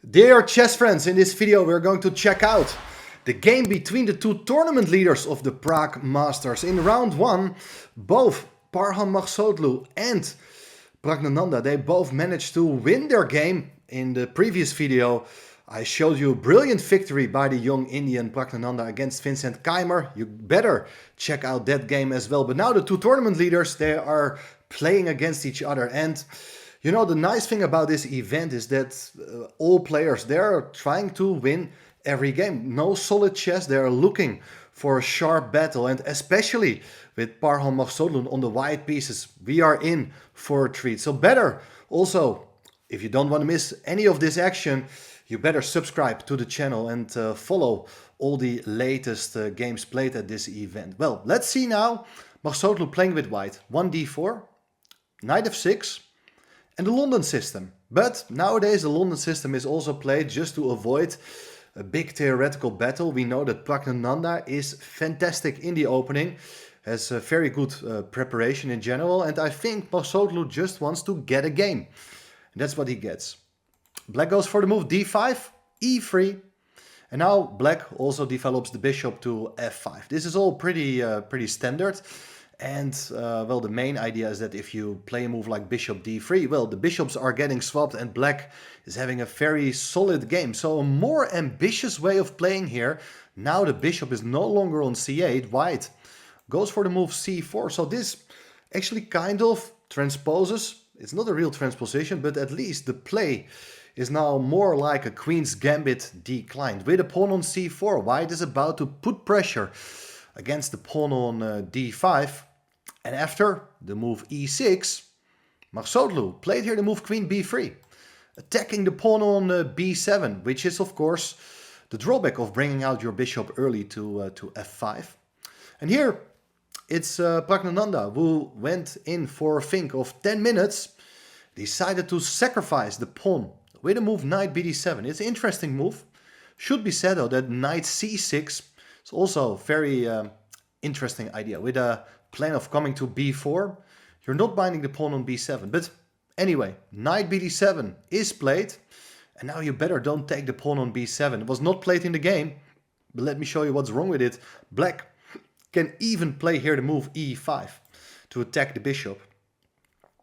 Dear chess friends, in this video we're going to check out the game between the two tournament leaders of the Prague Masters. In round 1, both Maghsoodloo and Praggnanandhaa, they both managed to win their game. In the previous video I showed you a brilliant victory by the young Indian Praggnanandhaa against Vincent Keimer. You better check out that game as well. But now the two tournament leaders, they are playing against each other, and you know, the nice thing about this event is that all players, they're trying to win every game. No solid chess, they're looking for a sharp battle. And especially with Maghsoodloo on the white pieces, we are in for a treat. So better also, if you don't want to miss any of this action, you better subscribe to the channel and follow all the latest games played at this event. Well, let's see now. Maghsoodloo playing with white. 1d4, knight f6, and the London system. But nowadays the London system is also played just to avoid a big theoretical battle. We know that Praggnanandhaa is fantastic in the opening, has a very good preparation in general, and I think Maghsoodloo just wants to get a game. And that's what he gets. Black goes for the move d5, e3, and now black also develops the bishop to f5. This is all pretty standard. And, well, the main idea is that if you play a move like bishop d3, well, the bishops are getting swapped and black is having a very solid game. So a more ambitious way of playing here. Now the bishop is no longer on c8. White goes for the move c4. So this actually kind of transposes. It's not a real transposition, but at least the play is now more like a queen's gambit declined. With a pawn on c4, white is about to put pressure against the pawn on d5. And after the move e6, Maghsoodloo played here the move queen b3, attacking the pawn on b7, which is of course the drawback of bringing out your bishop early to f5. And here it's Praggnanandhaa who went in for a think of 10 minutes, decided to sacrifice the pawn with a move knight bd7. It's an interesting move. Should be said though that knight c6 is also very interesting idea. With a plan of coming to b4, you're not binding the pawn on b7. But anyway, knight bd7 is played, and now you better don't take the pawn on b7. It was not played in the game, but let me show you what's wrong with it. Black can even play here the move e5 to attack the bishop,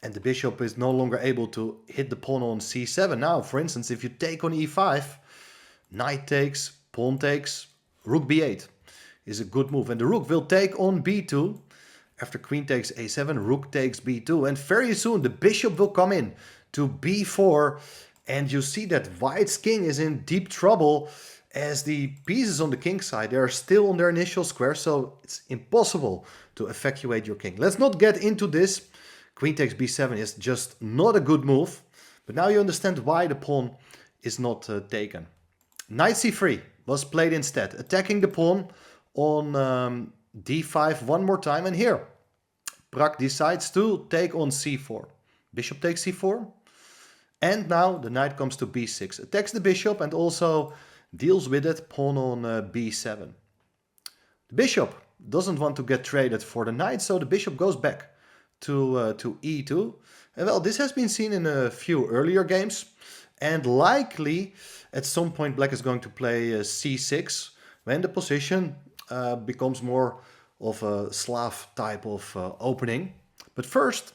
and the bishop is no longer able to hit the pawn on c7. Now, for instance, if you take on e5, knight takes, pawn takes, rook b8 is a good move, and the rook will take on b2. After queen takes a7, rook takes b2, and very soon the bishop will come in to b4, and you see that white's king is in deep trouble as the pieces on the king side, they are still on their initial square, so it's impossible to evacuate your king. Let's not get into this. Queen takes b7 is just not a good move, but now you understand why the pawn is not taken. Knight c3 was played instead, attacking the pawn on d5 one more time, and here Pragg decides to take on c4. Bishop takes c4, and now the knight comes to b6, attacks the bishop and also deals with it, pawn on b7. The bishop doesn't want to get traded for the knight, so the bishop goes back to e2. And well, this has been seen in a few earlier games, and likely at some point black is going to play c6 when the position becomes more of a Slav type of opening. But first,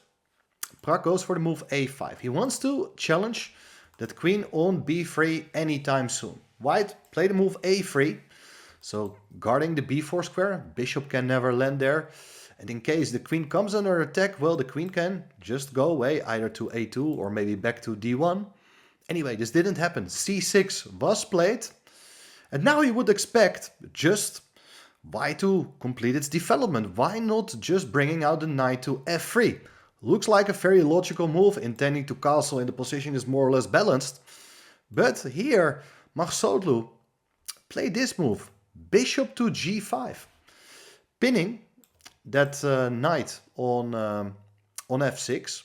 Pragg goes for the move a5. He wants to challenge that queen on b3 anytime soon. White played the move a3, so guarding the b4 square, bishop can never land there. And in case the queen comes under attack, well, the queen can just go away either to a2 or maybe back to d1. Anyway, this didn't happen. c6 was played, and now you would expect just white to complete its development. Why not just bringing out the knight to f3? Looks like a very logical move, intending to castle and the position is more or less balanced. But here, Maghsoodloo played this move, bishop to g5, pinning that knight on f6.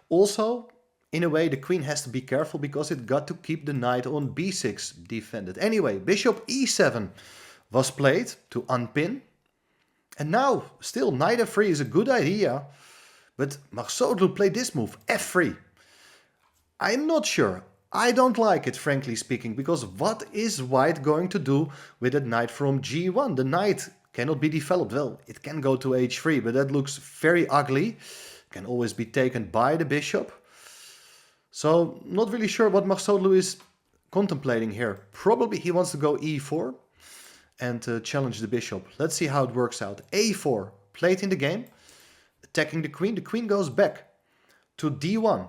Also, in a way, the queen has to be careful because it got to keep the knight on b6 defended. Anyway, bishop e7 was played to unpin. And now, still, knight f3 is a good idea, but Maghsoodloo played this move, f3. I'm not sure. I don't like it, frankly speaking, because what is white going to do with that knight from g1? The knight cannot be developed. Well, it can go to h3, but that looks very ugly. Can always be taken by the bishop. So, not really sure what Maghsoodloo is contemplating here. Probably he wants to go e4 and challenge the bishop. Let's see how it works out. a4, played in the game, attacking the queen. The queen goes back to d1.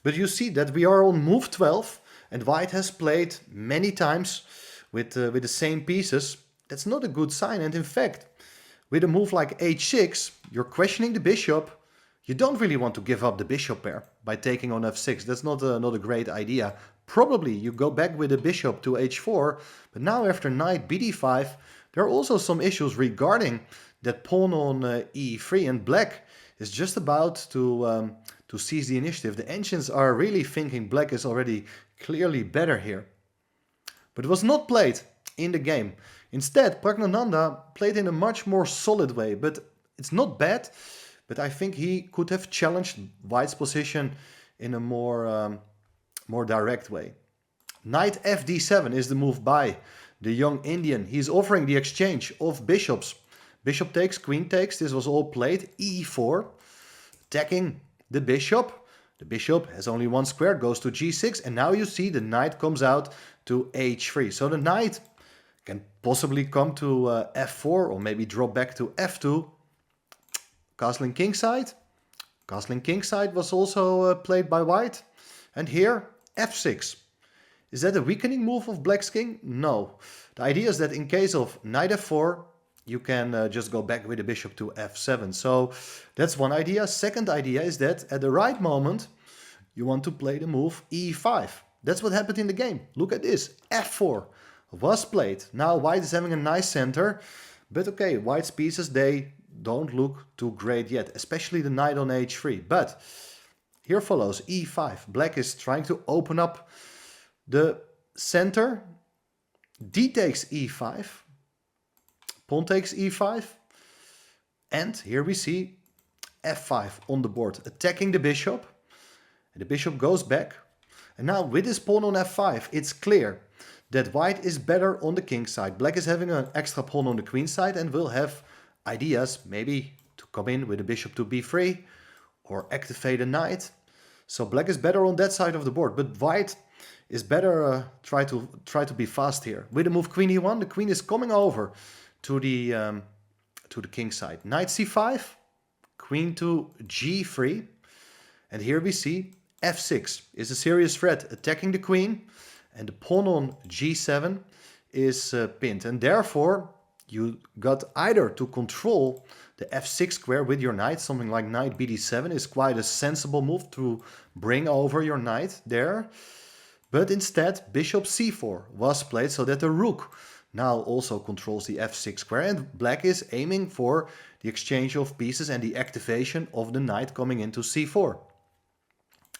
But you see that we are on move 12, and white has played many times with the same pieces. That's not a good sign, and in fact, with a move like h6, you're questioning the bishop. You don't really want to give up the bishop pair by taking on f6. That's not a great idea. Probably you go back with the bishop to h4, but now after knight bd5, there are also some issues regarding that pawn on e3, and black is just about to seize the initiative. The ancients are really thinking black is already clearly better here. But it was not played in the game. Instead, Praggnanandhaa played in a much more solid way, but it's not bad. But I think he could have challenged white's position in a more direct way. Knight fd7 is the move by the young Indian. He's offering the exchange of bishops. Bishop takes, queen takes. This was all played. e4, attacking the bishop. The bishop has only one square, goes to g6, and now you see the knight comes out to h3. So the knight can possibly come to f4 or maybe drop back to f2. Castling kingside. Castling kingside was also played by white. And here, f6. Is that a weakening move of black's king? No. The idea is that in case of knight f4, you can just go back with the bishop to f7. So that's one idea. Second idea is that at the right moment, you want to play the move e5. That's what happened in the game. Look at this. f4 was played. Now white is having a nice center. But okay, white's pieces, they don't look too great yet. Especially the knight on h3. But here follows e5. Black is trying to open up the center. D takes e5. Pawn takes e5. And here we see f5 on the board, attacking the bishop. And the bishop goes back. And now with this pawn on f5, it's clear that white is better on the king side. Black is having an extra pawn on the queen side and will have ideas maybe to come in with the bishop to b3 or activate a knight. So black is better on that side of the board, but white is better try to be fast here. With the move queen e1, the queen is coming over to the king side. Knight c5, queen to g3, and here we see f6 is a serious threat, attacking the queen, and the pawn on g7 is pinned, and therefore you got either to control the f6 square with your knight. Something like knight bd7 is quite a sensible move to bring over your knight there, but instead bishop c4 was played so that the rook now also controls the f6 square, and black is aiming for the exchange of pieces and the activation of the knight coming into c4.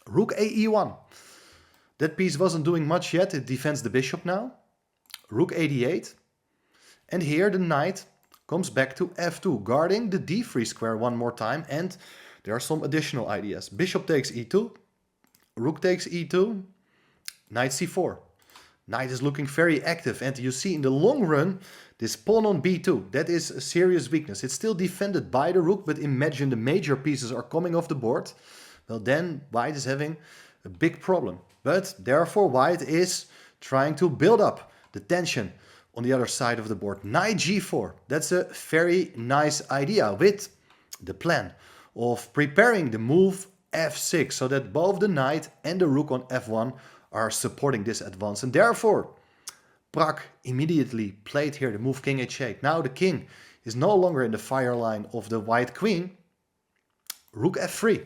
Rook ae1. That piece wasn't doing much yet, it defends the bishop now. Rook ad8. And here the knight comes back to f2, guarding the d3 square one more time, and there are some additional ideas. Bishop takes e2, rook takes e2, knight c4. Knight is looking very active, and you see in the long run, this pawn on b2, that is a serious weakness. It's still defended by the rook, but imagine the major pieces are coming off the board. Well, then white is having a big problem. But therefore white is trying to build up the tension on the other side of the board. Knight g4, that's a very nice idea with the plan of preparing the move f6 so that both the knight and the rook on f1 are supporting this advance, and therefore Prague immediately played here the move king h8. Now the king is no longer in the fire line of the white queen. Rook f3.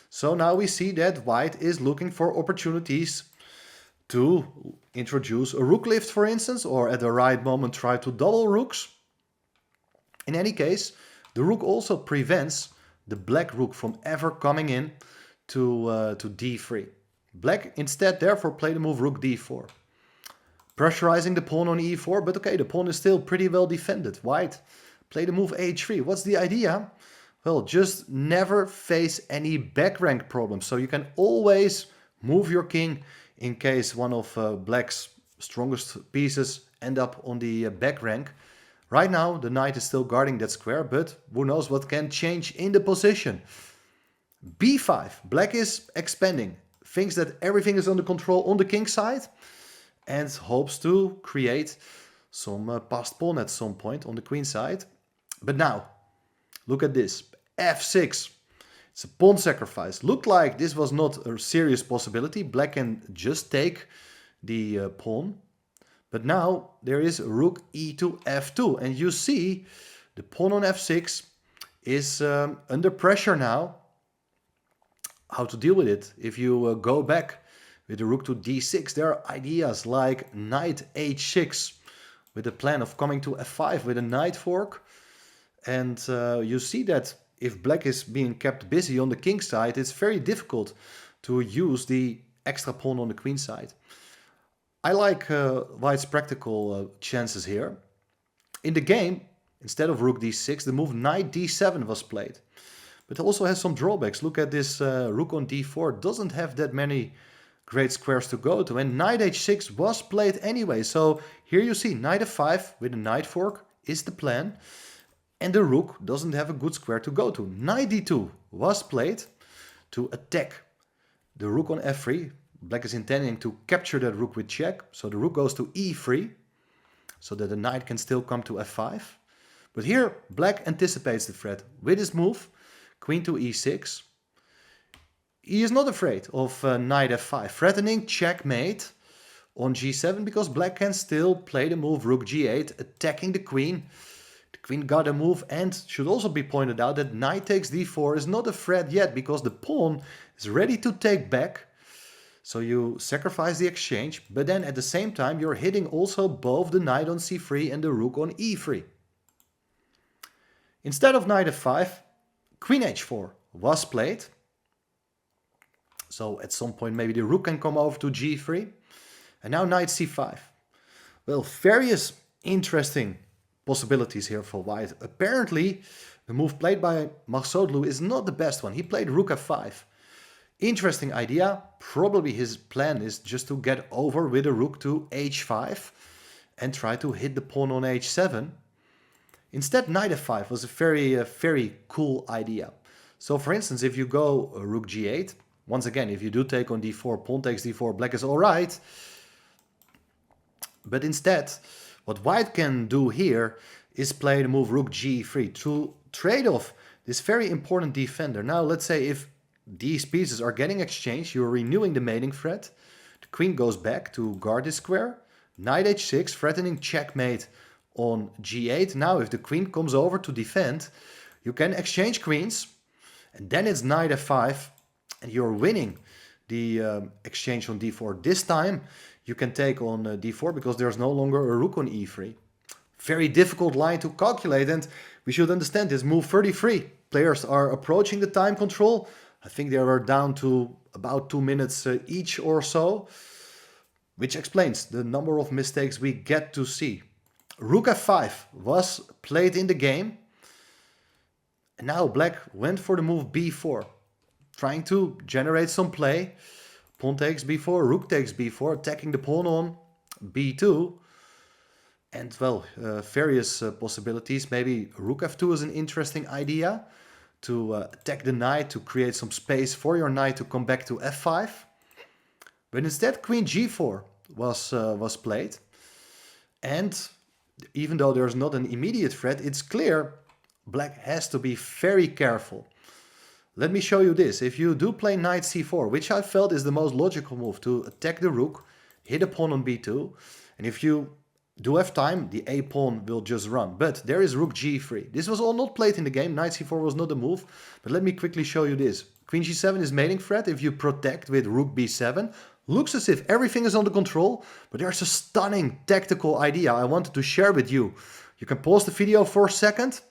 So now we see that white is looking for opportunities to introduce a rook lift, for instance, or at the right moment try to double rooks. In any case, the rook also prevents the black rook from ever coming in to d3. Black instead therefore played the move rook d4. Pressurizing the pawn on e4, but okay, the pawn is still pretty well defended. White played the move h3. What's the idea? Well, just never face any back rank problems. So you can always move your king in case one of black's strongest pieces end up on the back rank. Right now, the knight is still guarding that square, but who knows what can change in the position. b5, black is expanding, thinks that everything is under control on the king side, and hopes to create some passed pawn at some point on the queen side. But now, look at this, f6. It's a pawn sacrifice. Looked like this was not a serious possibility. Black can just take the pawn. But now there is rook e to f2. And you see the pawn on f6 is under pressure now. How to deal with it? If you go back with the rook to d6, there are ideas like knight h6 with a plan of coming to f5 with a knight fork. And you see that if black is being kept busy on the king side, it's very difficult to use the extra pawn on the queen side. I like white's practical chances here. In the game, instead of rook d6, the move knight d7 was played. But it also has some drawbacks. Look at this rook on d4. Doesn't have that many great squares to go to. And knight h6 was played anyway. So here you see knight f5 with a knight fork is the plan. And the rook doesn't have a good square to go to. Knight d2 was played to attack the rook on f3. Black is intending to capture that rook with check. So the rook goes to e3. So that the knight can still come to f5. But here black anticipates the threat with his move. Queen to e6. He is not afraid of knight f5. Threatening checkmate on g7 because black can still play the move rook g8, attacking the queen. The queen got a move, and should also be pointed out that knight takes d4 is not a threat yet because the pawn is ready to take back. So you sacrifice the exchange, but then at the same time you're hitting also both the knight on c3 and the rook on e3. Instead of knight f5, queen h4 was played. So at some point maybe the rook can come over to g3. And now knight c5. Well, various interesting possibilities here for white. Apparently, the move played by Maghsoodloo is not the best one. He played rook f5. Interesting idea. Probably his plan is just to get over with a rook to h5 and try to hit the pawn on h7. Instead, knight f5 was a very cool idea. So for instance, if you go rook g8, once again, if you do take on d4, pawn takes d4, black is all right. But instead, what white can do here is play the move rook g3 to trade off this very important defender. Now, let's say if these pieces are getting exchanged, you're renewing the mating threat. The queen goes back to guard this square. Knight h6, threatening checkmate on g8. Now, if the queen comes over to defend, you can exchange queens. And then it's knight f5, and you're winning the exchange on d4. This time, you can take on d4 because there's no longer a rook on e3. Very difficult line to calculate, and we should understand this move 33. Players are approaching the time control. I think they are down to about 2 minutes each or so, which explains the number of mistakes we get to see. Rook f5 was played in the game. And now black went for the move b4, trying to generate some play. Pawn takes b4, rook takes b4, attacking the pawn on b2. And well, various possibilities. Maybe rook f2 is an interesting idea to attack the knight, to create some space for your knight to come back to f5. But instead, queen g4 was played. And even though there's not an immediate threat, it's clear black has to be very careful. Let me show you this. If you do play knight c4, which I felt is the most logical move to attack the rook, hit a pawn on b2, and if you do have time, the a pawn will just run. But there is rook g3. This was all not played in the game. Knight c4 was not the move. But let me quickly show you this. Queen g7 is mating threat. If you protect with rook b7, looks as if everything is under control. But there's a stunning tactical idea I wanted to share with you. You can pause the video for a second.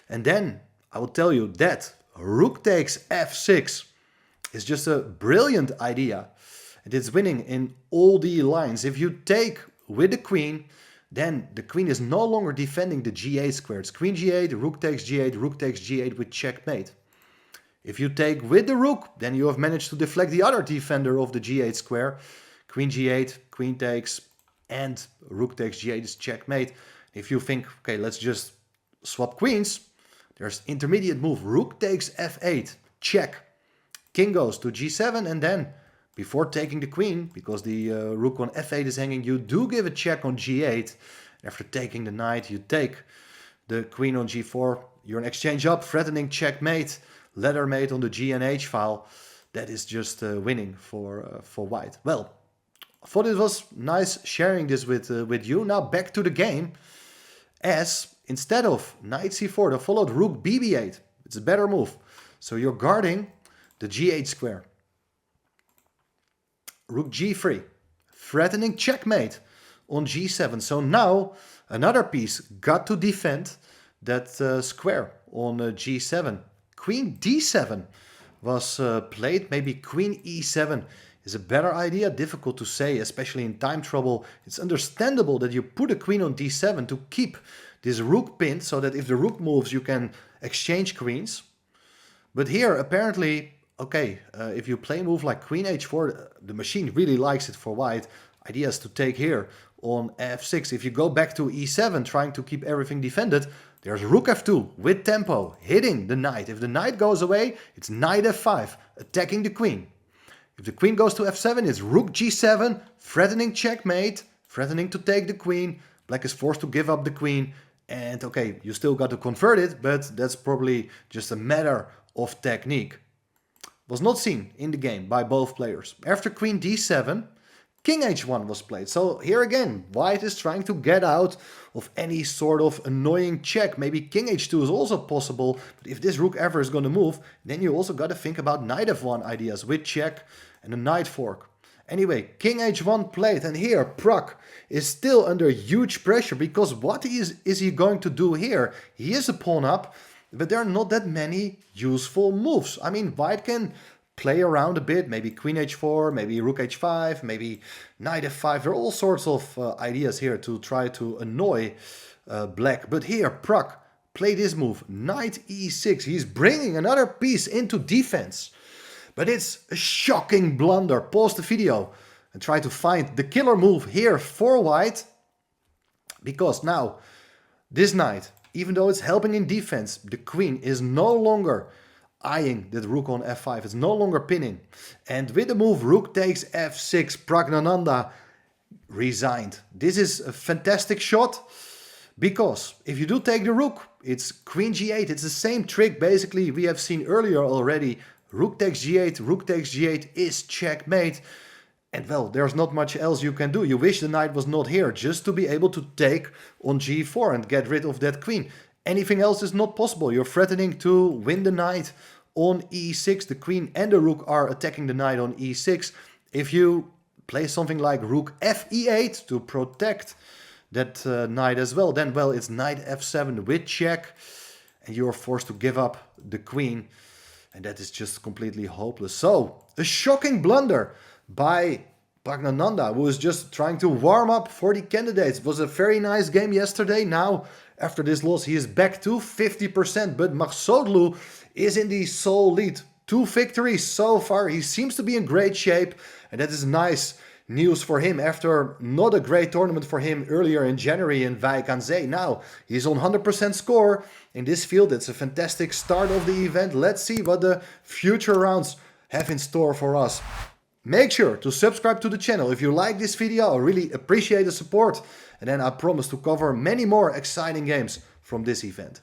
And then I will tell you that rook takes f6 is just a brilliant idea. And it's winning in all the lines. If you take with the queen, then the queen is no longer defending the g8 square. It's queen g8, rook takes g8 with checkmate. If you take with the rook, then you have managed to deflect the other defender of the g8 square. queen g8, queen takes, and rook takes g8 is checkmate. If you think, okay, let's just swap queens, there's intermediate move, rook takes f8, check. King goes to g7, and then before taking the queen, because the rook on f8 is hanging, you do give a check on g8. After taking the knight, you take the queen on g4. You're an exchange up, threatening checkmate, ladder mate on the g and h file. That is just winning for white. Well, I thought it was nice sharing this with you. Now back to the game. As instead of knight c4, they followed rook bb8. It's a better move. So you're guarding the g8 square. Rook g3, threatening checkmate on g7. So now another piece got to defend that square on g7. Queen d7 was played. Maybe queen e7 is a better idea. Difficult to say, especially in time trouble. It's understandable that you put a queen on d7 to keep this rook pinned, so that if the rook moves, you can exchange queens. But here, apparently, okay, if you play a move like queen h4, the machine really likes it for white. Idea is to take here on f6. If you go back to e7, trying to keep everything defended, there's rook f2 with tempo, hitting the knight. If the knight goes away, it's knight f5, attacking the queen. If the queen goes to f7, it's rook g7, threatening checkmate, threatening to take the queen. Black is forced to give up the queen. And okay, you still got to convert it, but that's probably just a matter of technique. Was not seen in the game by both players. After queen d7, king h1 was played. So here again, white is trying to get out of any sort of annoying check. Maybe king h2 is also possible, but if this rook ever is going to move, then you also got to think about knight f1 ideas with check and a knight fork. Anyway, king h1 played, and here Pragg is still under huge pressure, because what is he going to do here? He is a pawn up, but there are not that many useful moves. I mean, white can play around a bit, maybe queen h4, maybe rook h5, maybe knight f5. There are all sorts of ideas here to try to annoy black. But here, Pragg played this move, knight e6. He's bringing another piece into defense. But it's a shocking blunder. Pause the video and try to find the killer move here for white. Because now, this knight, even though it's helping in defense, the queen is no longer eyeing that rook on f5. It's no longer pinning. And with the move rook takes f6, Praggnanandhaa resigned. This is a fantastic shot, because if you do take the rook, it's queen g8. It's the same trick basically we have seen earlier already. Rook takes g8, rook takes g8 is checkmate. And well, there's not much else you can do. You wish the knight was not here, just to be able to take on g4 and get rid of that queen. Anything else is not possible. You're threatening to win the knight on e6. The queen and the rook are attacking the knight on e6. If you play something like rook fe8 to protect that knight as well, then well, it's knight f7 with check, and you're forced to give up the queen. And that is just completely hopeless. So, a shocking blunder by Praggnanandhaa, who is just trying to warm up for the candidates. It was a very nice game yesterday. Now, after this loss, he is back to 50%. But Maghsoodloo is in the sole lead. 2 victories so far. He seems to be in great shape. And that is nice news for him after not a great tournament for him earlier in January in Wijk aan Zee. Now he's on 100% score in this field. It's a fantastic start of the event. Let's see what the future rounds have in store for us. Make sure to subscribe to the channel if you like this video. I really appreciate the support. And then I promise to cover many more exciting games from this event.